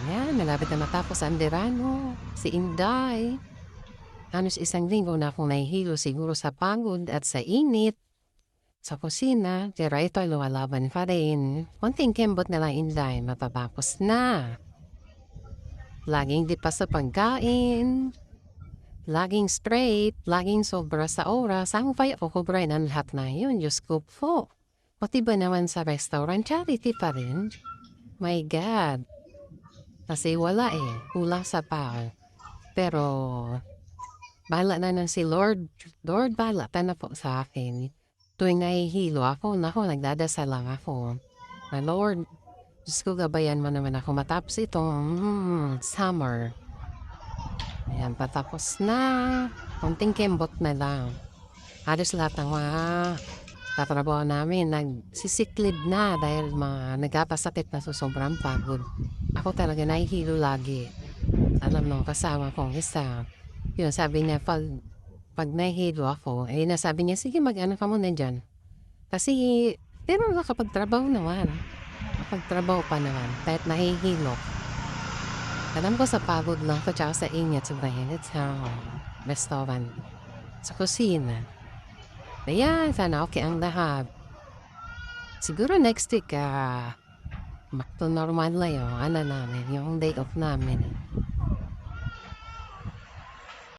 Ayan, malapit na matapos ang verano. Si Inday. Halos isang linggo na akong nahihilo siguro sa pagod at sa init. Sa kusina, pero ito ay lumalaban pa rin. Konting kembot na lang, Inday, matatapos na. Laging di pa sa pagkain. Laging straight. Laging sobra sa oras. Ang kaya ko kubrain ang lahat na yun. Diyos ko po. Pati ba naman sa restaurant, charity pa rin? My God. Kasi wala eh. Kulang sa tao. Pero, bahala na ng si Lord. Lord, bahala ka na po sa akin. Tuwing nahihilo ako, nagdadasal lang ako. My Lord, Diyos ko, gabayan mo naman ako matapos itong summer. Ayan, patapos na. Konting kembot na lang. Halos lahat ng mga tatrabaho namin nagsisiklib na dahil mga nagkapasakit na sa sobrang pagod. Ako talaga nahihilo lagi. Alam nung kasama kong isa. Yun, sabi niya, pag nahihilo ako, nasabi niya, sige mag-ano ka muna dyan. Kasi, pero nakapagtrabaho naman. Nakapagtrabaho pa naman, kahit nahihilo. Alam ko sa pagod lang ko, tsaka sa ingat sa init sa restaurant. Sa kusina. Ayan, sana okay ang lahat. Siguro next week, back to normal na yung ano namin, yung day off namin.